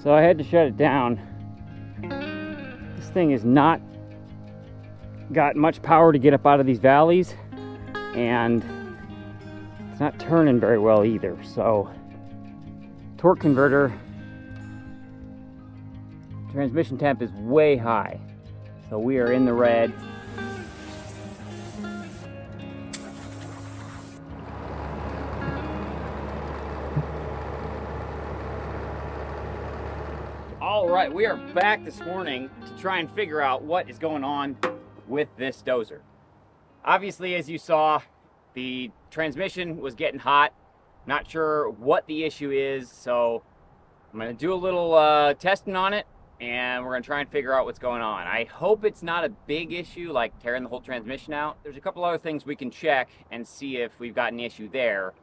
So I had to shut it down. This thing has not got much power to get up out of these valleys, and it's not turning very well either. So torque converter transmission temp is way high. So we are in the red. All right, we are back this morning to try and figure out what is going on with this dozer. Obviously, as you saw, the transmission was getting hot. Not sure what the issue is, so I'm going to do a little testing on it, and we're going to try and figure out what's going on. I hope it's not a big issue, like tearing the whole transmission out. There's a couple other things we can check and see if we've got an issue there,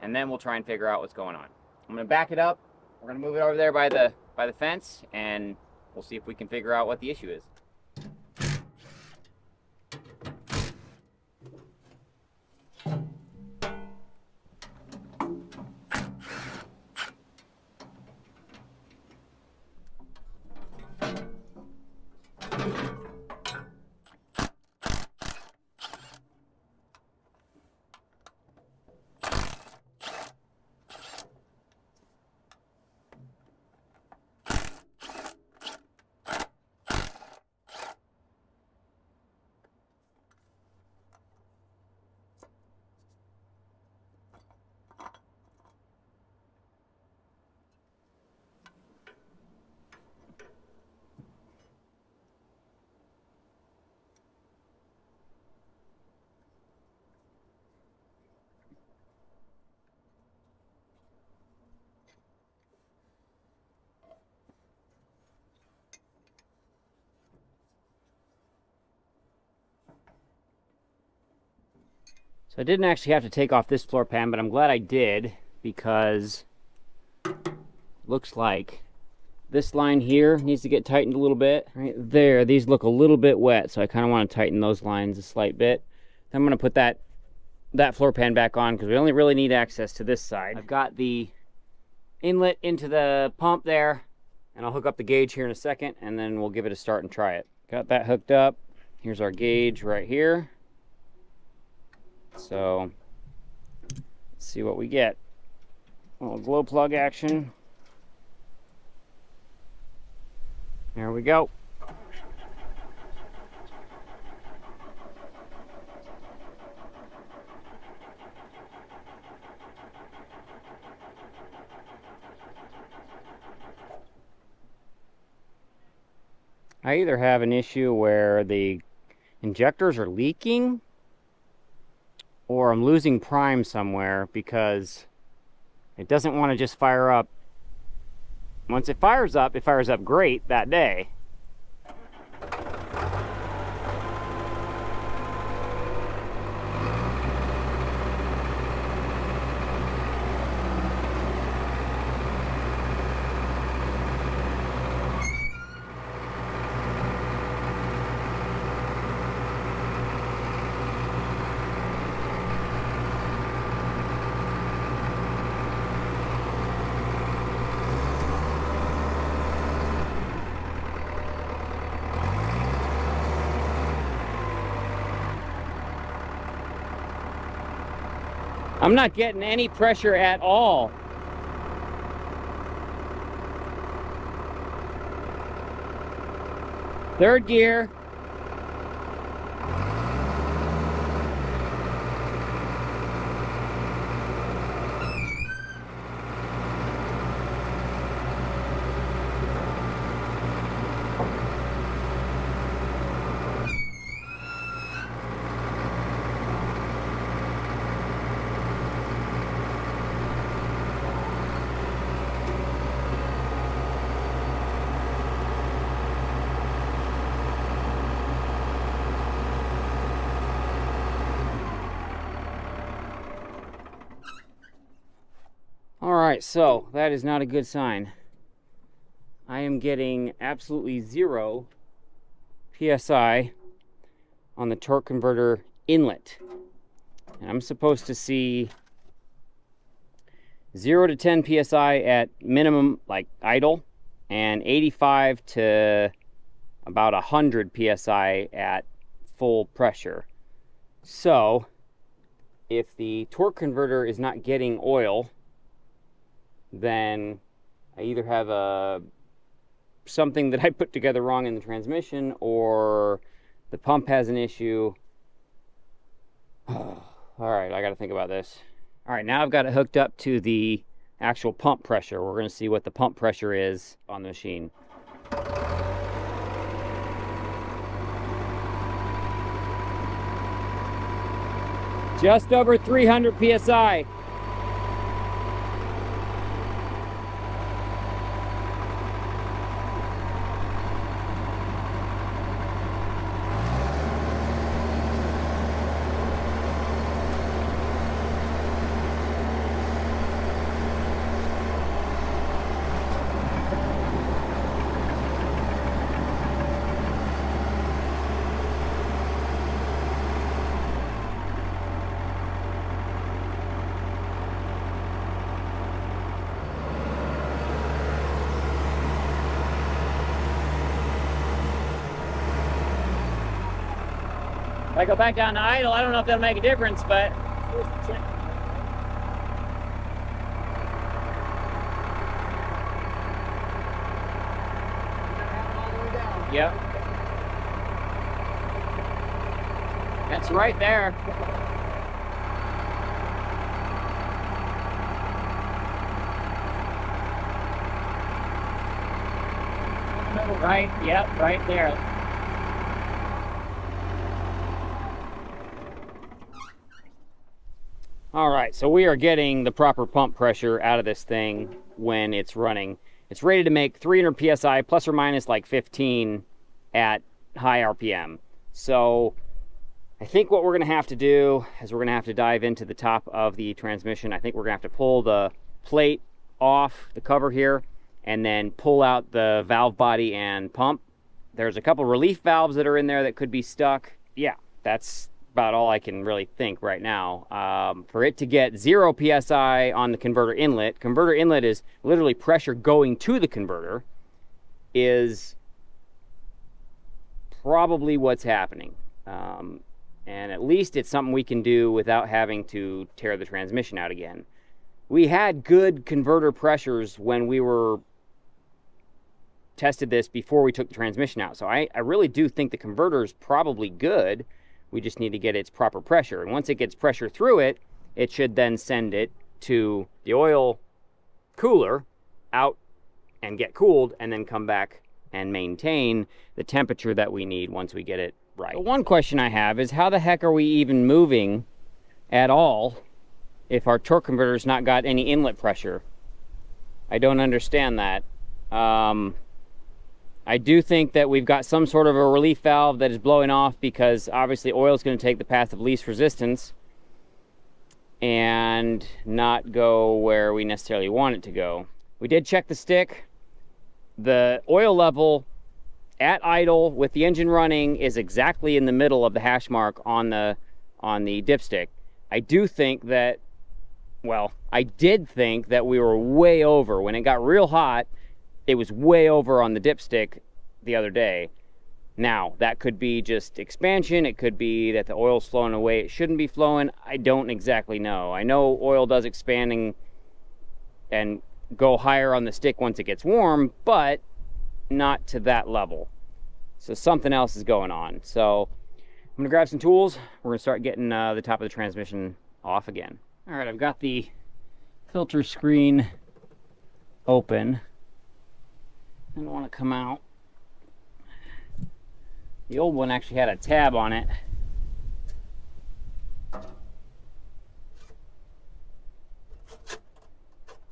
and then we'll try and figure out what's going on. I'm going to back it up. We're going to move it over there by the fence, and we'll see if we can figure out what the issue is. So I didn't actually have to take off this floor pan, but I'm glad I did, because it looks like this line here needs to get tightened a little bit. Right there, these look a little bit wet, so I kind of want to tighten those lines a slight bit. Then I'm going to put that floor pan back on, because we only really need access to this side. I've got the inlet into the pump there, and I'll hook up the gauge here in a second, and then we'll give it a start and try it. Got that hooked up. Here's our gauge right here. So let's see what we get. A little glow plug action. There we go. I either have an issue where the injectors are leaking, or I'm losing prime somewhere, because it doesn't want to just fire up. Once it fires up great that day. I'm not getting any pressure at all. Third gear. right, so that is not a good sign. I am getting absolutely 0 PSI on the torque converter inlet. And I'm supposed to see 0 to 10 PSI at minimum, like idle, and 85 to about 100 PSI at full pressure. So if the torque converter is not getting oil, then I either have something that I put together wrong in the transmission, or the pump has an issue. All right, I got to think about this. All right, now I've got it hooked up to the actual pump pressure. We're going to see what the pump pressure is on the machine. Just over 300 PSI. If I go back down to idle, I don't know if that'll make a difference, but here's the check. Yep. That's right there. Right, yep, right there. All right, so we are getting the proper pump pressure out of this thing when it's running. It's rated to make 300 PSI plus or minus like 15 at high RPM. So I think what we're gonna have to do is we're gonna have to dive into the top of the transmission. I think we're gonna have to pull the plate off the cover here and then pull out the valve body and pump. There's a couple relief valves that are in there that could be stuck. Yeah, that's about all I can really think right now. For it to get 0 PSI on the converter inlet is literally pressure going to the converter, is probably what's happening. And at least it's something we can do without having to tear the transmission out again. We had good converter pressures when we were tested this before we took the transmission out. So I really do think the converter is probably good. We just need to get its proper pressure. And once it gets pressure through it, it should then send it to the oil cooler out and get cooled, and then come back and maintain the temperature that we need once we get it right. So one question I have is, how the heck are we even moving at all if our torque converter's not got any inlet pressure? I don't understand that. I do think that we've got some sort of a relief valve that is blowing off, because obviously oil is going to take the path of least resistance and not go where we necessarily want it to go. We did check the stick. The oil level at idle with the engine running is exactly in the middle of the hash mark on the dipstick. I do think that, well, I did think that we were way over. When it got real hot, it was way over on the dipstick the other day. Now, that could be just expansion. It could be that the oil's flowing away it shouldn't be flowing. I don't exactly know. I know oil does expanding and go higher on the stick once it gets warm, but not to that level. So something else is going on. So I'm gonna grab some tools. We're gonna start getting the top of the transmission off again. All right, I've got the filter screen open. I don't want to come out. The old one actually had a tab on it.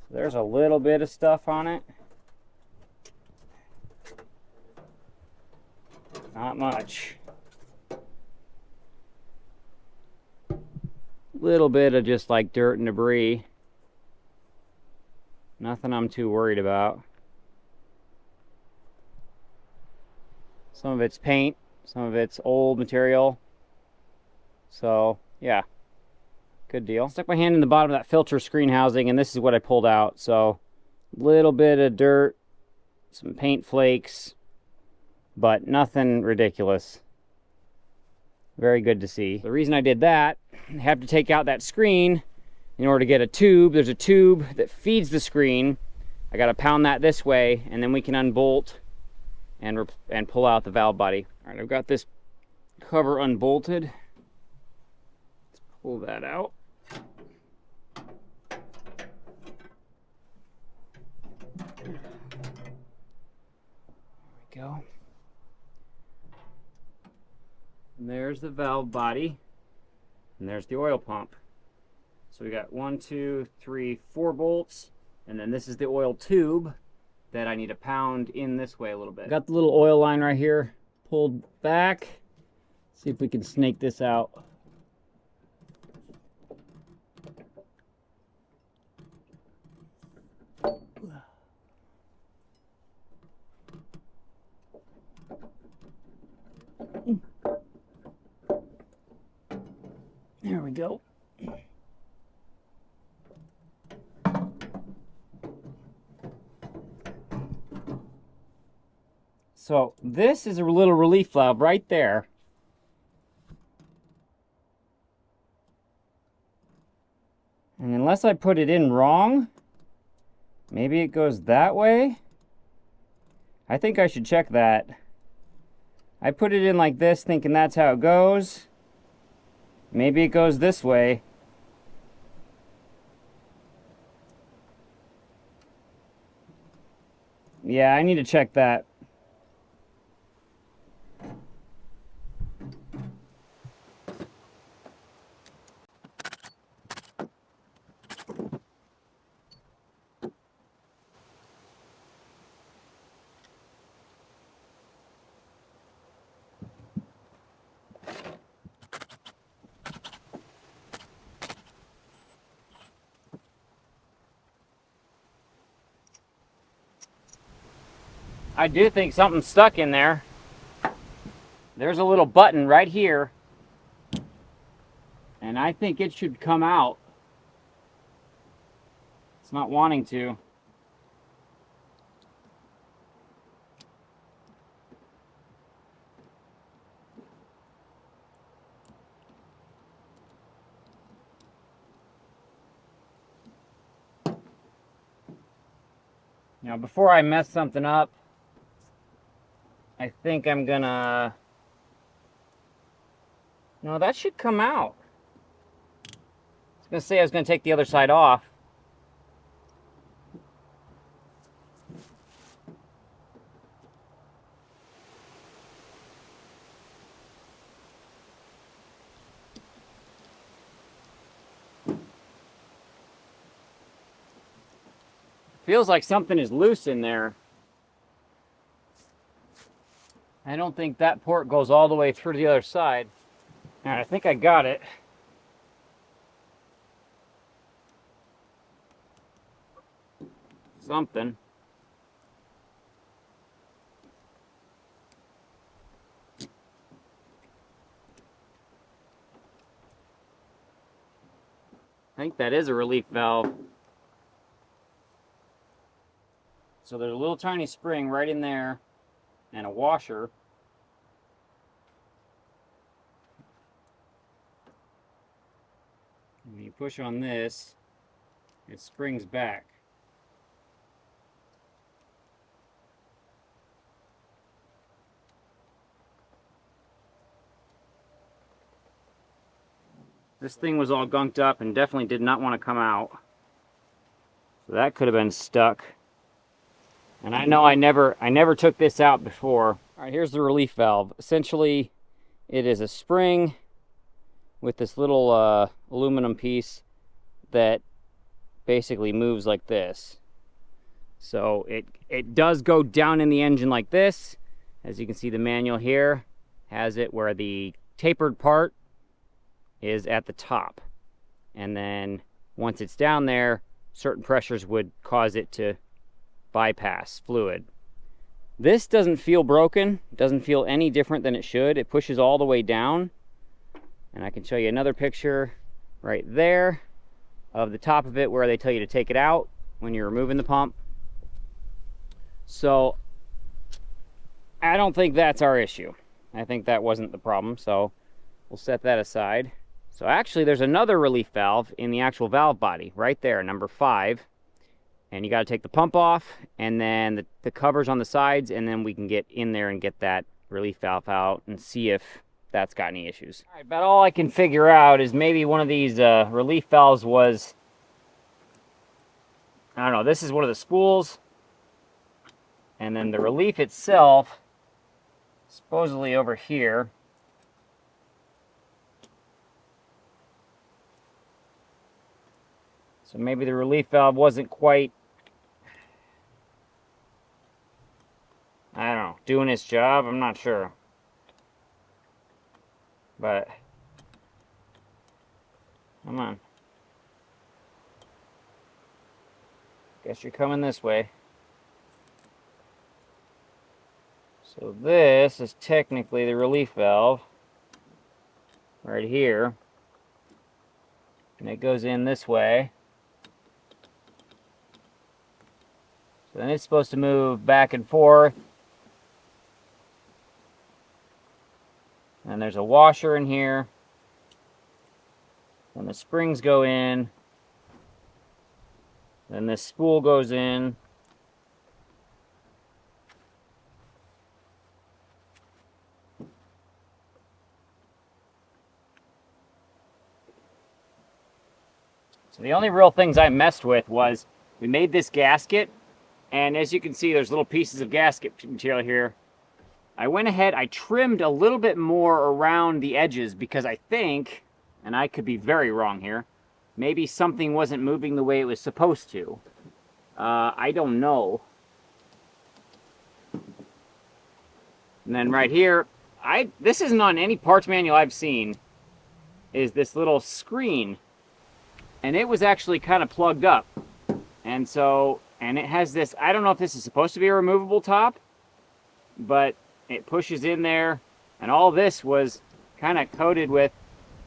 There's a little bit of stuff on it. Not much. Little bit of just like dirt and debris. Nothing I'm too worried about. Some of it's paint, some of it's old material. So, yeah, good deal. Stuck my hand in the bottom of that filter screen housing, and this is what I pulled out. So, a little bit of dirt, some paint flakes, but nothing ridiculous. Very good to see. The reason I did that, I have to take out that screen in order to get a tube. There's a tube that feeds the screen. I got to pound that this way, and then we can unbolt and pull out the valve body. All right, I've got this cover unbolted. Let's pull that out. There we go. And there's the valve body, and there's the oil pump. So we got 1, 2, 3, 4 bolts, and then this is the oil tube that I need to pound in this way a little bit. Got the little oil line right here pulled back. See if we can snake this out. There we go. So this is a little relief valve right there. And unless I put it in wrong, maybe it goes that way. I think I should check that. I put it in like this thinking that's how it goes. Maybe it goes this way. Yeah, I need to check that. I do think something's stuck in there. There's a little button right here, and I think it should come out. It's not wanting to. Now, before I mess something up, I think I'm gonna... No, that should come out. I was gonna say I was gonna take the other side off. Feels like something is loose in there. I don't think that port goes all the way through to the other side. All right, I think I got it. Something. I think that is a relief valve. So there's a little tiny spring right in there and a washer. When you push on this, it springs back. This thing was all gunked up and definitely did not want to come out. So that could have been stuck. And I know I never took this out before. All right, here's the relief valve. Essentially, it is a spring with this little aluminum piece that basically moves like this. So it does go down in the engine like this. As you can see, the manual here has it where the tapered part is at the top. And then once it's down there, certain pressures would cause it to bypass fluid. This doesn't feel broken, doesn't feel any different than it should. It pushes all the way down, and I can show you another picture right there of the top of it where they tell you to take it out when you're removing the pump. So I don't think that's our issue. I think that wasn't the problem, so we'll set that aside. So actually there's another relief valve in the actual valve body right there, number 5. And you got to take the pump off, and then the covers on the sides, and then we can get in there and get that relief valve out and see if that's got any issues. All right, about all I can figure out is maybe one of these relief valves was, I don't know, this is one of the spools, and then the relief itself, supposedly over here. So maybe the relief valve wasn't quite, I don't know, doing its job. I'm not sure. But, come on. Guess you're coming this way. So this is technically the relief valve right here. And it goes in this way. So then it's supposed to move back and forth. And there's a washer in here. And the springs go in. Then this spool goes in. So the only real things I messed with was we made this gasket. And as you can see, there's little pieces of gasket material here. I went ahead, I trimmed a little bit more around the edges because I think, and I could be very wrong here, maybe something wasn't moving the way it was supposed to. I don't know. And then right here, this isn't on any parts manual I've seen, is this little screen. And it was actually kind of plugged up. And so, and it has this, I don't know if this is supposed to be a removable top, but it pushes in there, and all this was kind of coated with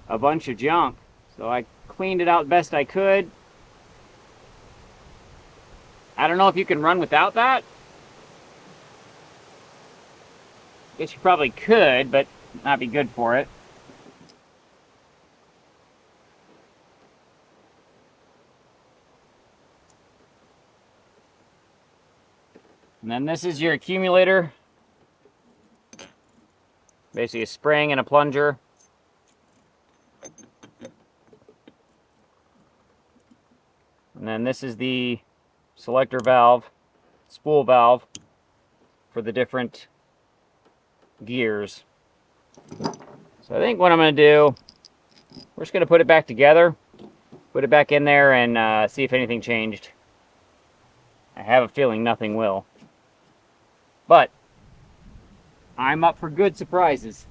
a bunch of junk. So I cleaned it out best I could. I don't know if you can run without that. I guess you probably could, but not be good for it. And then this is your accumulator. Basically a spring and a plunger. And then this is the selector valve, spool valve for the different gears. So I think what I'm going to do, we're just going to put it back together, put it back in there, and see if anything changed. I have a feeling nothing will. But I'm up for good surprises.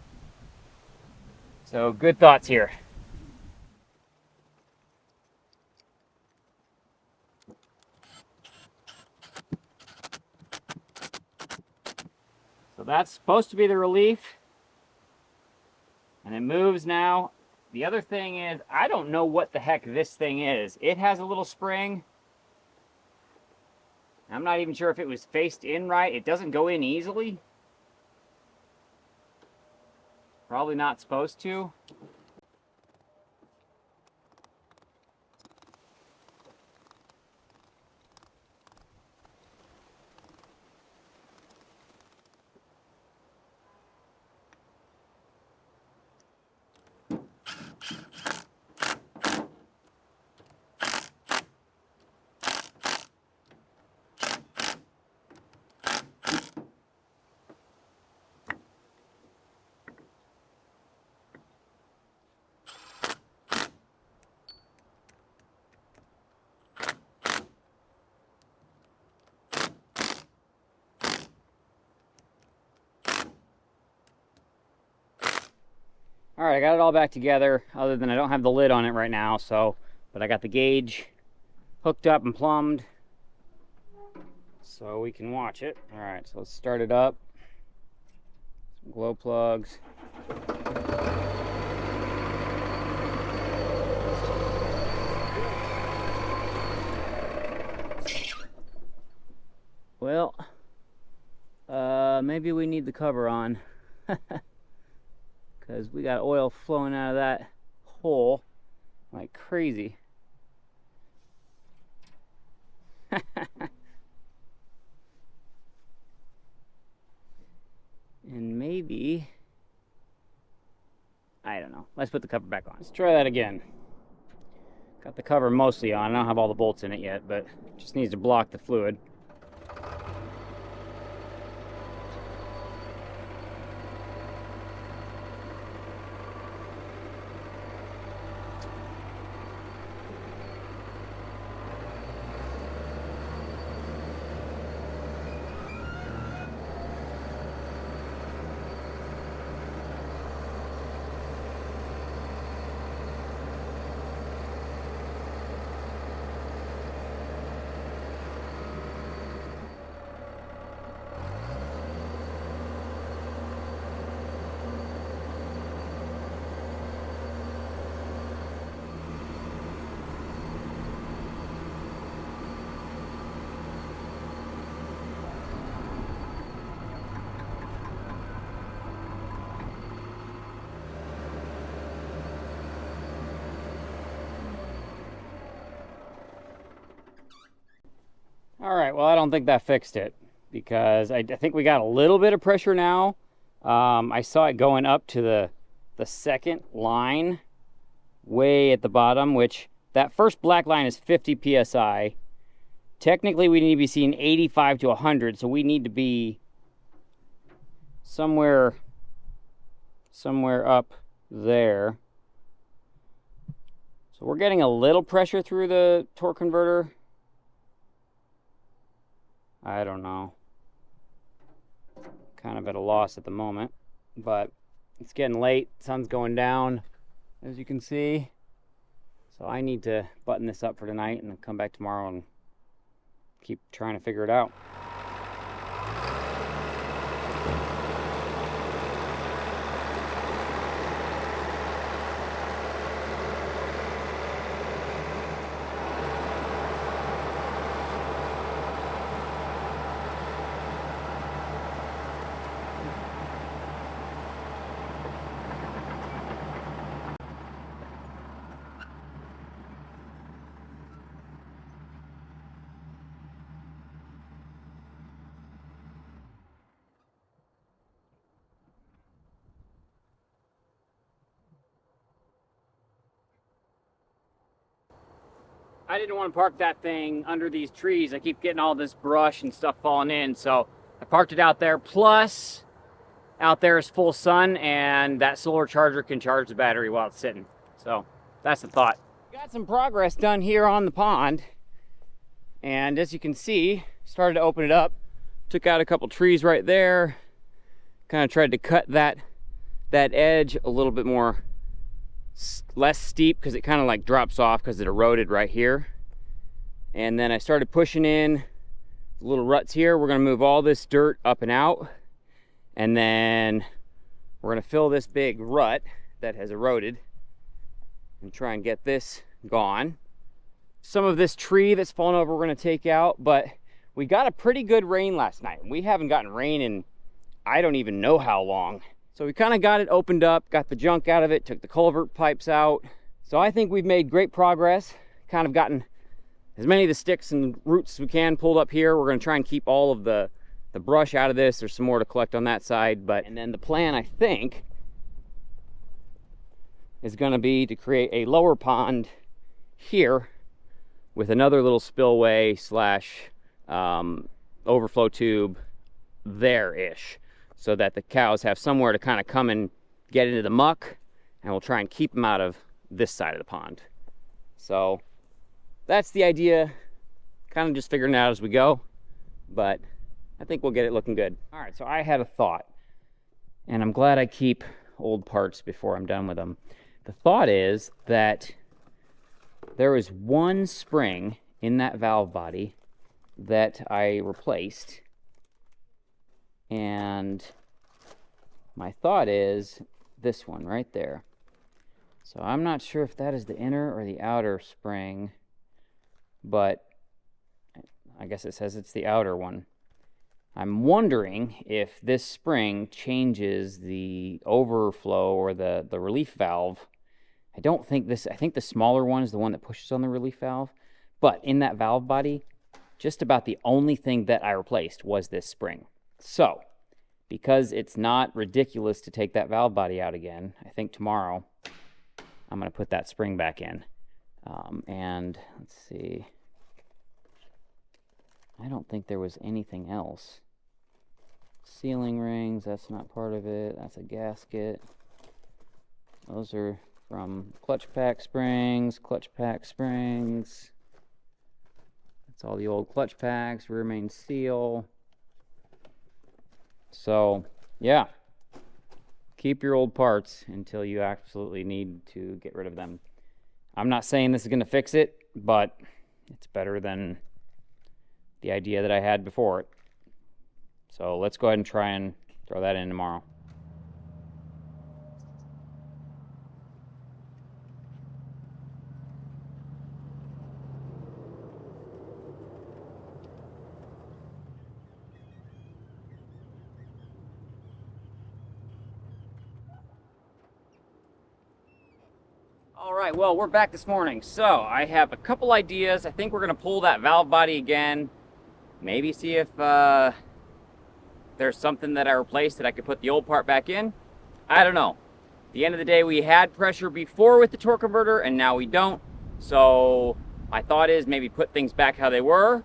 So good thoughts here. So that's supposed to be the relief. And it moves now. The other thing is, I don't know what the heck this thing is. It has a little spring. I'm not even sure if it was faced in right. It doesn't go in easily. Probably not supposed to. All right, I got it all back together, other than I don't have the lid on it right now, so, but I got the gauge hooked up and plumbed so we can watch it. All right, so let's start it up. Some glow plugs. Well, maybe we need the cover on because we got oil flowing out of that hole like crazy. And maybe, I don't know. Let's put the cover back on. Let's try that again. Got the cover mostly on. I don't have all the bolts in it yet, but it just needs to block the fluid. All right, well, I don't think that fixed it because I think we got a little bit of pressure now. I saw it going up to the second line way at the bottom, which that first black line is 50 psi. Technically, we need to be seeing 85 to 100, so we need to be somewhere up there. So we're getting a little pressure through the torque converter. I don't know. Kind of at a loss at the moment, but it's getting late. Sun's going down, as you can see. So I need to button this up for tonight and then come back tomorrow and keep trying to figure it out. I didn't want to park that thing under these trees. I keep getting all this brush and stuff falling in, so I parked it out there. Plus, out there is full sun, and that solar charger can charge the battery while it's sitting. So that's the thought. Got some progress done here on the pond, and as you can see, started to open it up. Took out a couple trees right there. Kind of tried to cut that edge a little bit more less steep because it kind of like drops off because it eroded right here. And then I started pushing in the little ruts here. We're going to move all this dirt up and out, and then we're going to fill this big rut that has eroded and try and get this gone. Some of this tree that's fallen over we're going to take out, but we got a pretty good rain last night. We haven't gotten rain in I don't even know how long. So we kind of got it opened up, got the junk out of it, took the culvert pipes out. So I think we've made great progress, kind of gotten as many of the sticks and roots as we can pulled up here. We're going to try and keep all of the brush out of this. There's some more to collect on that side, and then the plan, I think, is going to be to create a lower pond here with another little spillway slash overflow tube there-ish, so that the cows have somewhere to kind of come and get into the muck, and we'll try and keep them out of this side of the pond. So that's the idea, kind of just figuring it out as we go, but I think we'll get it looking good. All right, so I had a thought, and I'm glad I keep old parts before I'm done with them. The thought is that there is one spring in that valve body that I replaced. And my thought is this one right there. So I'm not sure if that is the inner or the outer spring, but I guess it says it's the outer one. I'm wondering if this spring changes the overflow or the relief valve. I think the smaller one is the one that pushes on the relief valve. But in that valve body, just about the only thing that I replaced was this spring. So, because it's not ridiculous to take that valve body out again, I think tomorrow I'm going to put that spring back in. And let's see. I don't think there was anything else. Sealing rings, that's not part of it. That's a gasket. Those are from clutch pack springs. That's all the old clutch packs, rear main seal. So, yeah. Keep your old parts until you absolutely need to get rid of them. I'm not saying this is going to fix it, but it's better than the idea that I had before it. So let's go ahead and try and throw that in tomorrow. All right, well, we're back this morning. So I have a couple ideas. I think we're going to pull that valve body again. Maybe see if there's something that I replaced that I could put the old part back in. I don't know. At the end of the day, we had pressure before with the torque converter, and now we don't. So my thought is maybe put things back how they were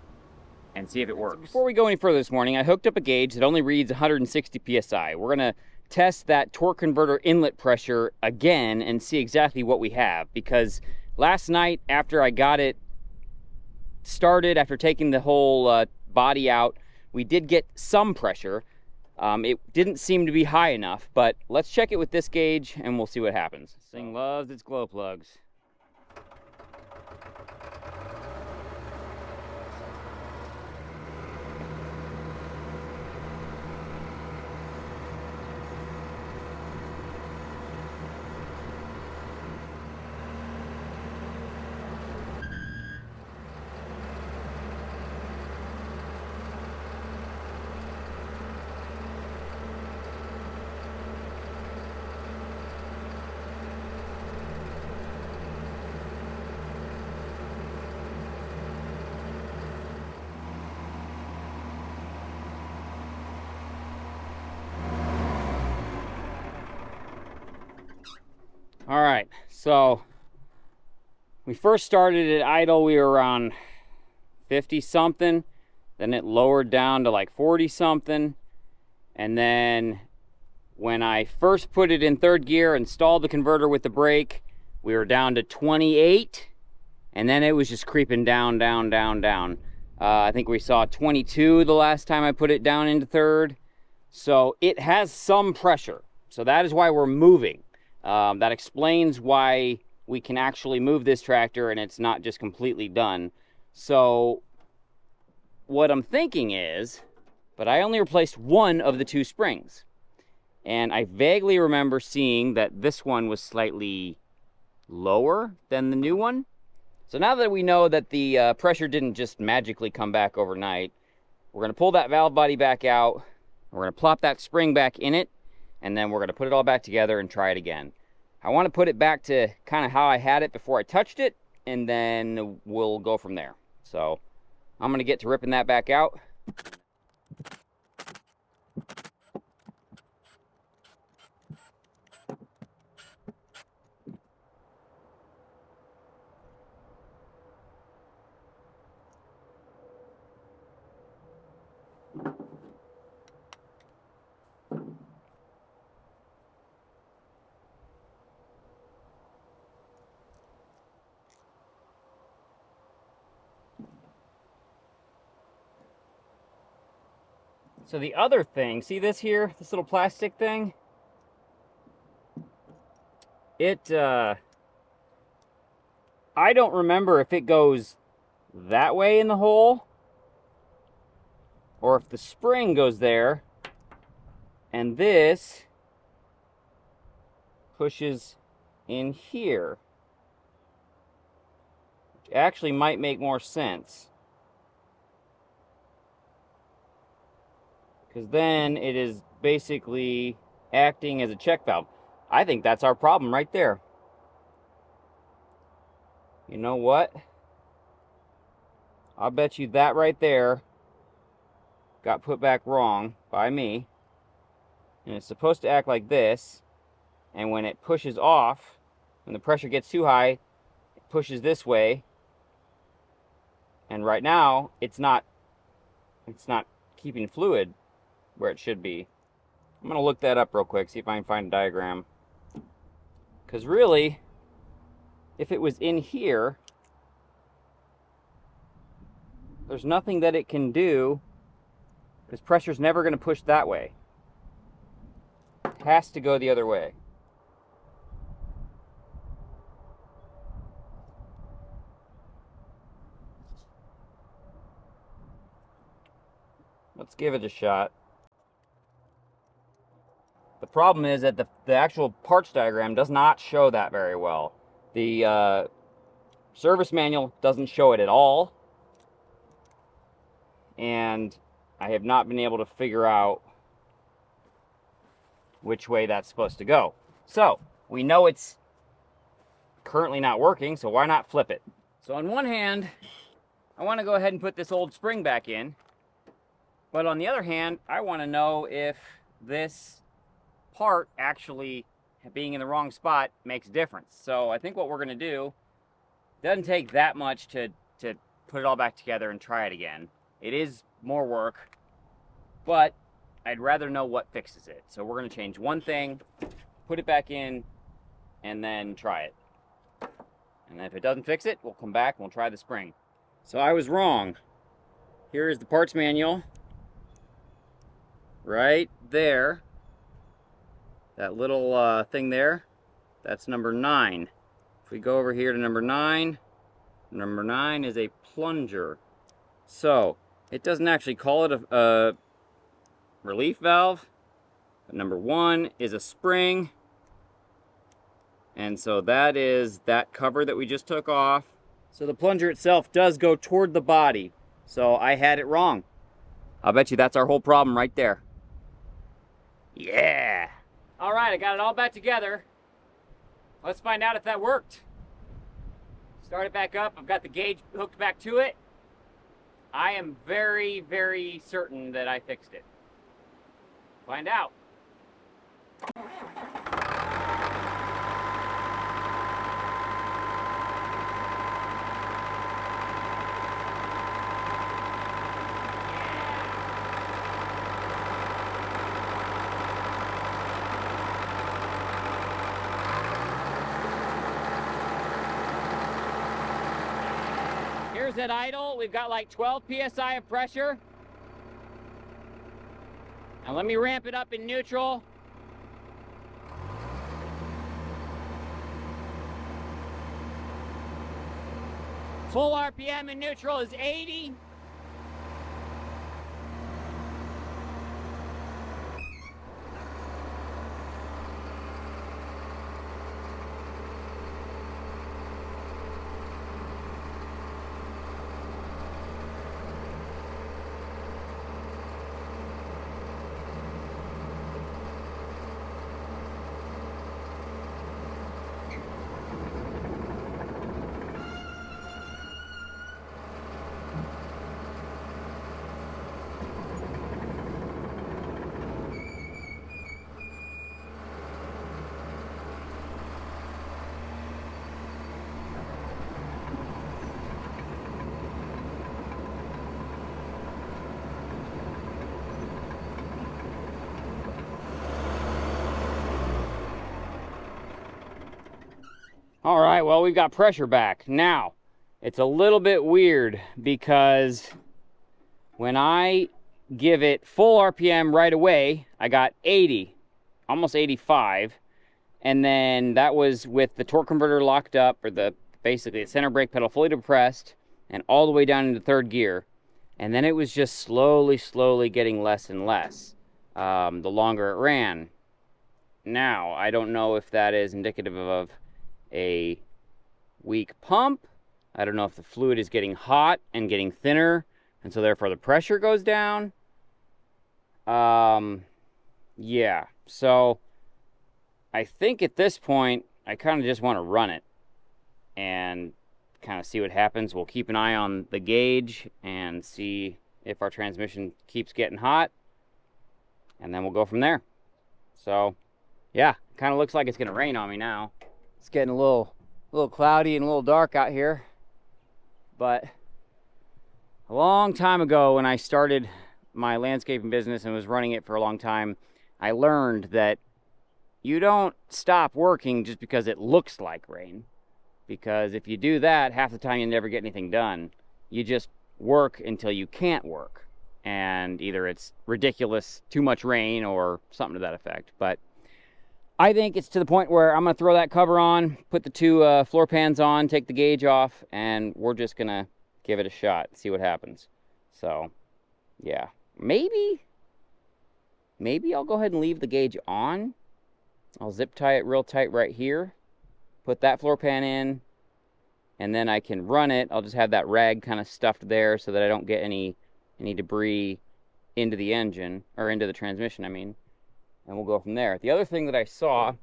and see if it works. So before we go any further this morning, I hooked up a gauge that only reads 160 psi. We're going to test that torque converter inlet pressure again and see exactly what we have, because last night after I got it started, after taking the whole body out, we did get some pressure. It didn't seem to be high enough, but let's check it with this gauge and we'll see what happens. This thing loves its glow plugs. All right, so we first started at idle, we were around 50 something, then it lowered down to like 40 something, and then when I first put it in third gear, installed the converter with the brake, we were down to 28, and then it was just creeping down. I think we saw 22 the last time I put it down into third. So it has some pressure, so that is why we're moving. That explains why we can actually move this tractor and it's not just completely done. So what I'm thinking is, but I only replaced one of the two springs. And I vaguely remember seeing that this one was slightly lower than the new one. So now that we know that the pressure didn't just magically come back overnight, we're going to pull that valve body back out. We're going to plop that spring back in it, and then we're going to put it all back together and try it again. I want to put it back to kind of how I had it before I touched it, and then we'll go from there. So I'm going to get to ripping that back out. So the other thing, see this here, this little plastic thing? I don't remember if it goes that way in the hole, or if the spring goes there and this pushes in here, which actually might make more sense, because then it is basically acting as a check valve. I think that's our problem right there. You know what? I'll bet you that right there got put back wrong by me. And it's supposed to act like this. And when it pushes off, when the pressure gets too high, it pushes this way. And right now, it's not keeping fluid where it should be. I'm gonna look that up real quick, see if I can find a diagram. Because really, if it was in here, there's nothing that it can do, because pressure's never gonna push that way. It has to go the other way. Let's give it a shot. The problem is that the actual parts diagram does not show that very well. The service manual doesn't show it at all. And I have not been able to figure out which way that's supposed to go. So, we know it's currently not working, so why not flip it? So on one hand, I want to go ahead and put this old spring back in. But on the other hand, I want to know if this part actually being in the wrong spot makes a difference. So I think what we're going to do, doesn't take that much to put it all back together and try it again. It is more work, but I'd rather know what fixes it. So we're going to change one thing, put it back in, and then try it. And if it doesn't fix it, we'll come back and we'll try the spring. So I was wrong. Here is the parts manual. Right there. That little thing there, that's number 9. If we go over here to number 9 is a plunger. So it doesn't actually call it a relief valve, but number 1 is a spring. And so that is that cover that we just took off. So the plunger itself does go toward the body. So I had it wrong. I'll bet you that's our whole problem right there. Yeah. All right, I got it all back together. Let's find out if that worked. Start it back up. I've got the gauge hooked back to it. I am very, very certain that I fixed it. Find out. Here's at idle. We've got like 12 psi of pressure. Now let me ramp it up in neutral. Full RPM in neutral is 80. All right, well, we've got pressure back. Now, it's a little bit weird because when I give it full RPM right away, I got 80, almost 85. And then that was with the torque converter locked up, or basically the center brake pedal fully depressed. and all the way down into third gear. And then it was just slowly getting less and less the longer it ran. Now, I don't know if that is indicative of a weak pump. I don't know if the fluid is getting hot and getting thinner, and so therefore the pressure goes down. Yeah, so I think at this point, I kind of just want to run it and kind of see what happens. We'll keep an eye on the gauge and see if our transmission keeps getting hot, and then we'll go from there. So, yeah, kind of looks like it's going to rain on me now. It's getting a little cloudy and a little dark out here, but a long time ago when I started my landscaping business and was running it for a long time, I learned that you don't stop working just because it looks like rain. Because if you do that, half the time you never get anything done. You just work until you can't work. And either it's ridiculous, too much rain, or something to that effect. But I think it's to the point where I'm going to throw that cover on, put the two floor pans on, take the gauge off, and we're just going to give it a shot, see what happens. So, yeah. Maybe I'll go ahead and leave the gauge on. I'll zip tie it real tight right here, put that floor pan in, and then I can run it. I'll just have that rag kind of stuffed there so that I don't get any debris into the engine, or into the transmission, I mean, and we'll go from there. The other thing that I saw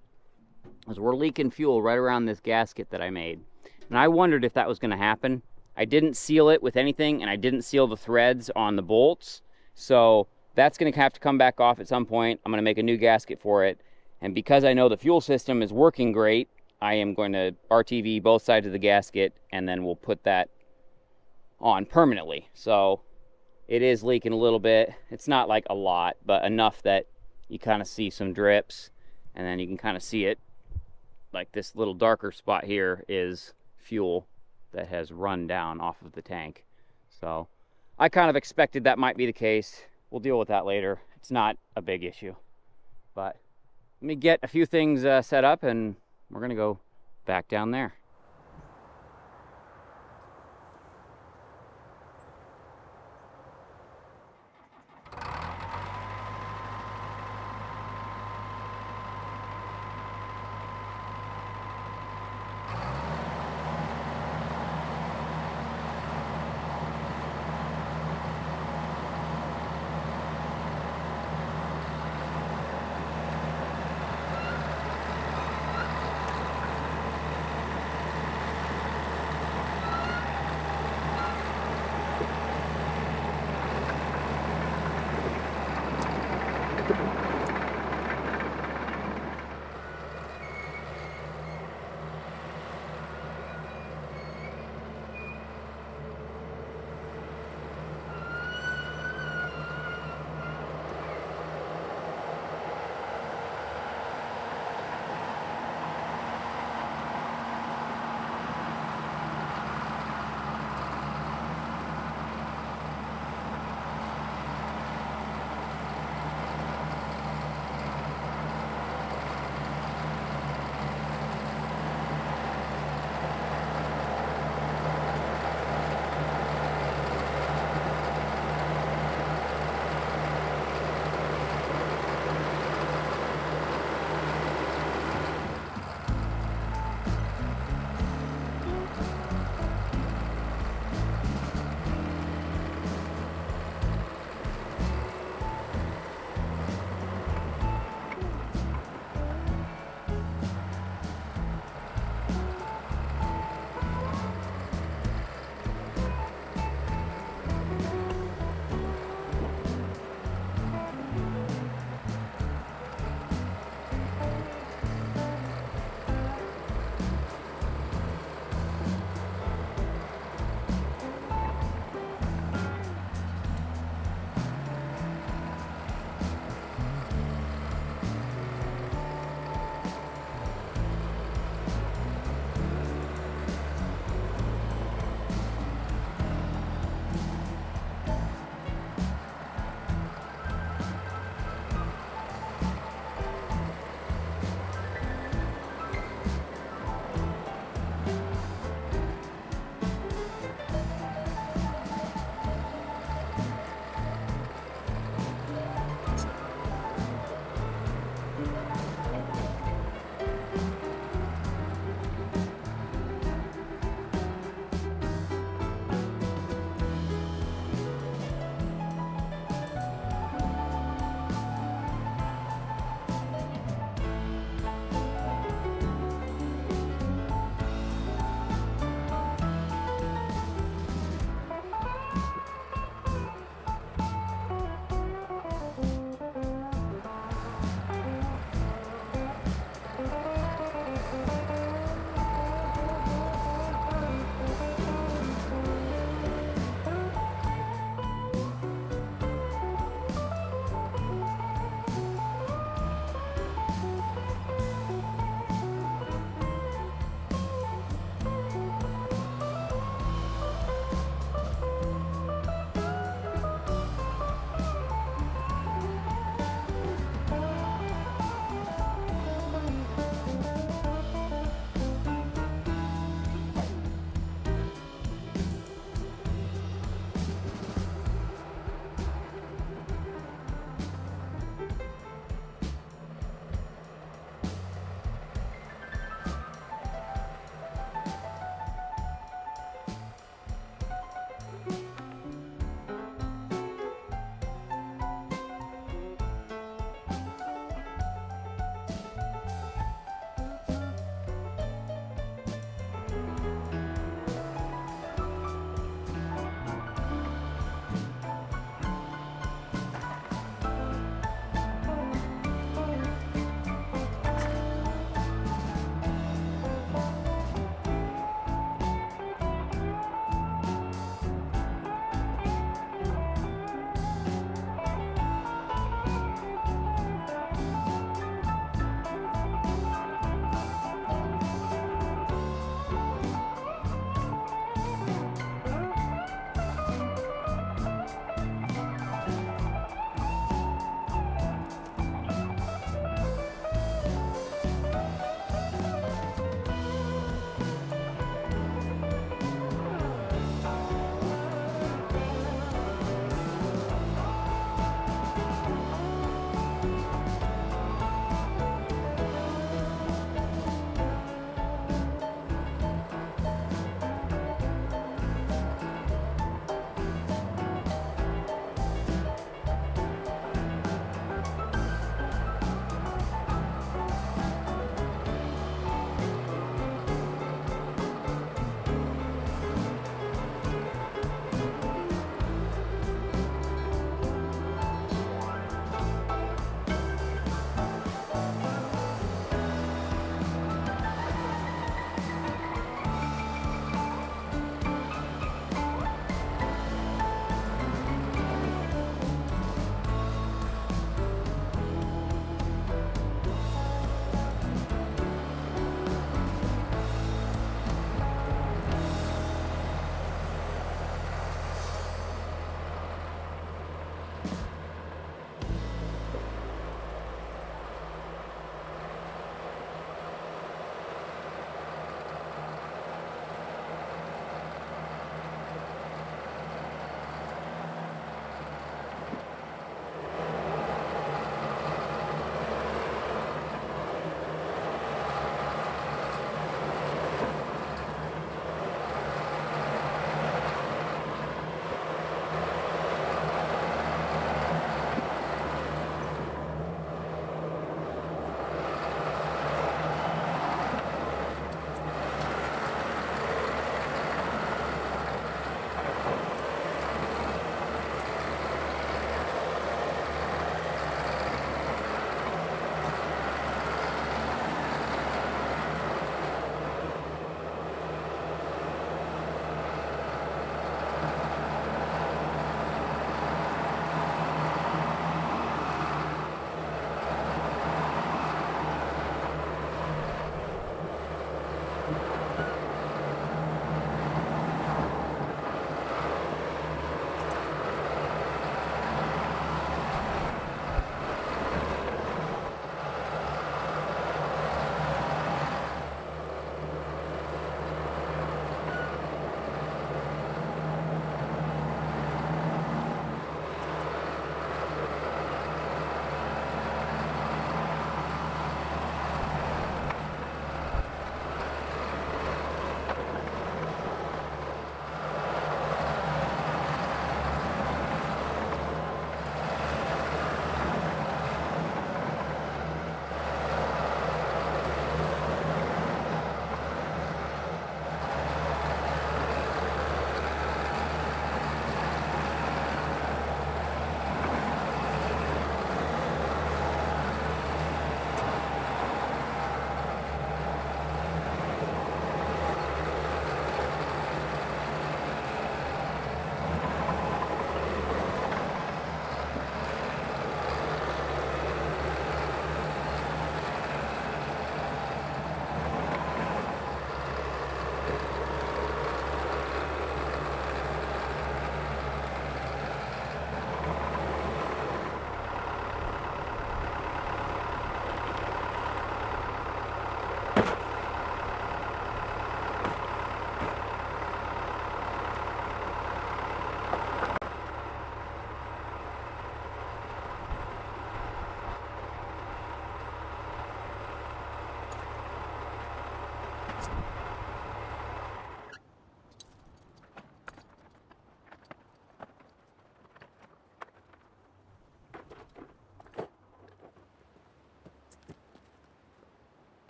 was we're leaking fuel right around this gasket that I made, and I wondered if that was going to happen. I didn't seal it with anything, and I didn't seal the threads on the bolts, so that's going to have to come back off at some point. I'm going to make a new gasket for it. And because I know the fuel system is working great, I am going to RTV both sides of the gasket, and then we'll put that on permanently. So it is leaking a little bit. It's not like a lot, but enough that you kind of see some drips, and then you can kind of see it. Like this little darker spot here is fuel that has run down off of the tank. So I kind of expected that might be the case. We'll deal with that later. It's not a big issue. But let me get a few things set up, and we're going to go back down there.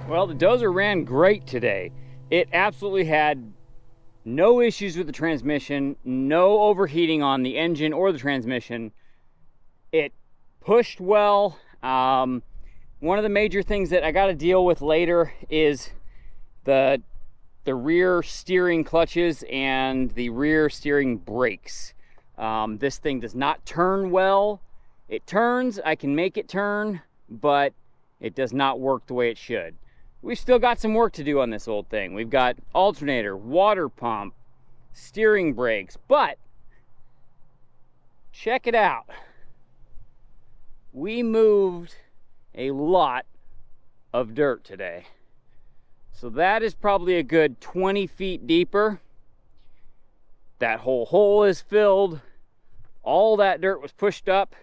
Well, the Dozer ran great today. It absolutely had no issues with the transmission, no overheating on the engine or the transmission. It pushed well. One of the major things that I got to deal with later is the rear steering clutches and the rear steering brakes. This thing does not turn well. It turns, I can make it turn, but it does not work the way it should. We've still got some work to do on this old thing. We've got alternator, water pump, steering brakes, but check it out. We moved a lot of dirt today. So that is probably a good 20 feet deeper. That whole hole is filled. All that dirt was pushed up.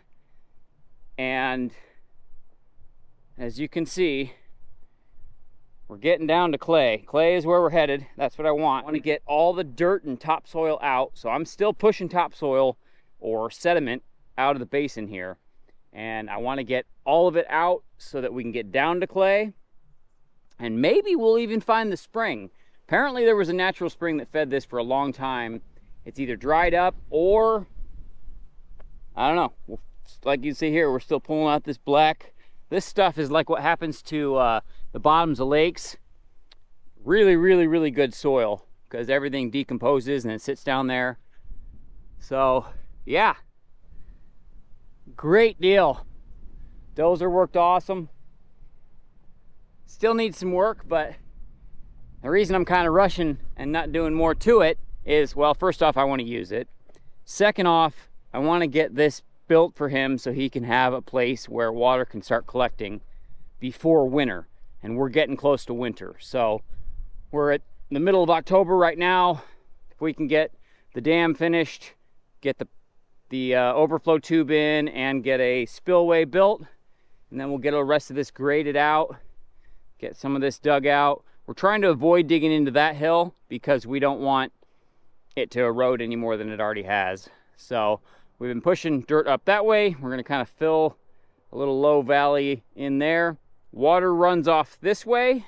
And as you can see, we're getting down to clay. Clay is where we're headed. That's what I want. I want to get all the dirt and topsoil out. So I'm still pushing topsoil or sediment out of the basin here. And I want to get all of it out so that we can get down to clay. And maybe we'll even find the spring. Apparently there was a natural spring that fed this for a long time. It's either dried up or, I don't know. Like you see here, we're still pulling out this black. This stuff is like what happens to the bottoms of lakes. Really, really, really good soil because everything decomposes and it sits down there. So, yeah. Great deal. Dozer worked awesome. Still needs some work, but the reason I'm kind of rushing and not doing more to it is, well, first off, I want to use it. Second off, I want to get this built for him so he can have a place where water can start collecting before winter. And we're getting close to winter. So we're at the middle of October right now. If we can get the dam finished, get the overflow tube in, and get a spillway built, and then we'll get the rest of this graded out, get some of this dug out. We're trying to avoid digging into that hill because we don't want it to erode any more than it already has. So we've been pushing dirt up that way. We're going to kind of fill a little low valley in there. Water runs off this way,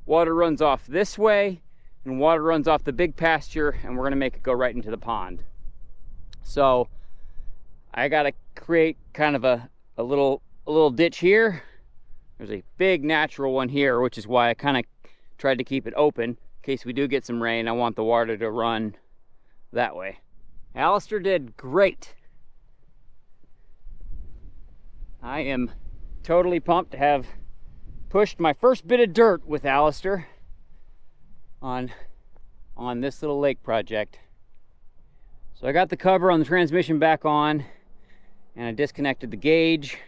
water runs off this way, and water runs off the big pasture, and we're going to make it go right into the pond. So I got to create kind of a little ditch here. There's a big natural one here, which is why I kind of tried to keep it open in case we do get some rain. I want the water to run that way. Alester did great. I am totally pumped to have pushed my first bit of dirt with Alester on this little lake project. So I got the cover on the transmission back on, and I disconnected the gauge.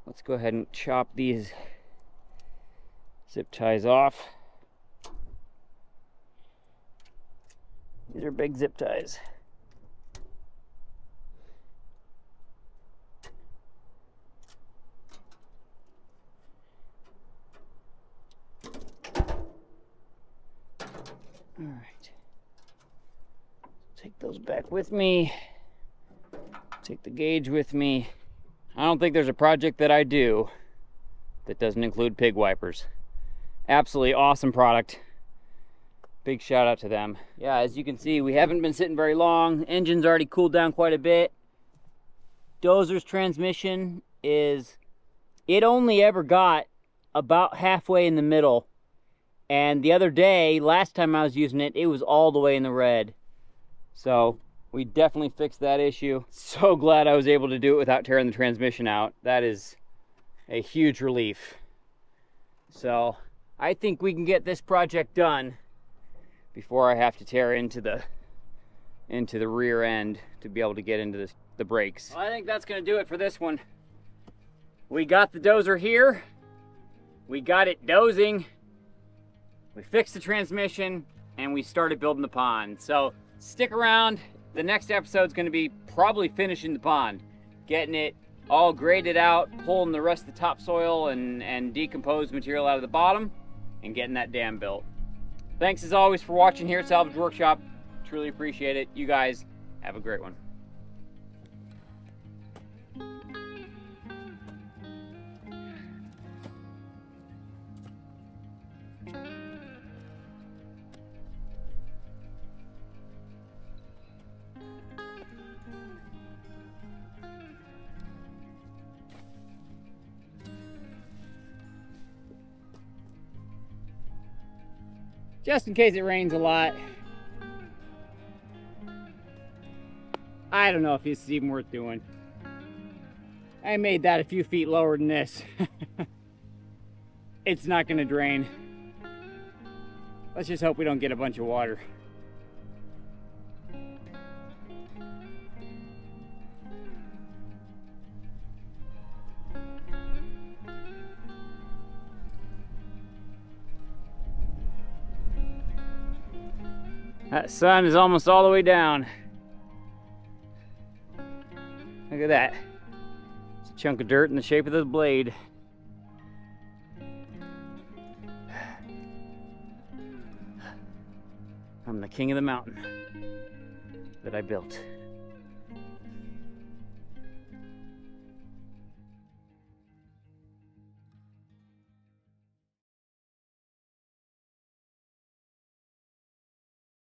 Let's go ahead and chop these zip ties off. These are big zip ties. All right. Take those back with me. Take the gauge with me. I don't think there's a project that I do that doesn't include pig wipers. Absolutely awesome product. Big shout out to them. Yeah, as you can see, we haven't been sitting very long. Engine's already cooled down quite a bit. Dozer's transmission is, it only ever got about halfway in the middle. And the other day, last time I was using it, it was all the way in the red. So we definitely fixed that issue. So glad I was able to do it without tearing the transmission out. That is a huge relief. So I think we can get this project done before I have to tear into the rear end to be able to get into the brakes. Well, I think that's going to do it for this one. We got the Dozer here. We got it dozing. We fixed the transmission, and we started building the pond. So stick around. The next episode's going to be probably finishing the pond, getting it all graded out, pulling the rest of the topsoil and decomposed material out of the bottom, and getting that dam built. Thanks as always for watching here at Salvage Workshop. Truly appreciate it. You guys have a great one. just in case it rains a lot. I don't know if this is even worth doing. I made that a few feet lower than this. It's not gonna drain. Let's just hope we don't get a bunch of water. That sun is almost all the way down. Look at that. It's a chunk of dirt in the shape of the blade. I'm the king of the mountain that I built.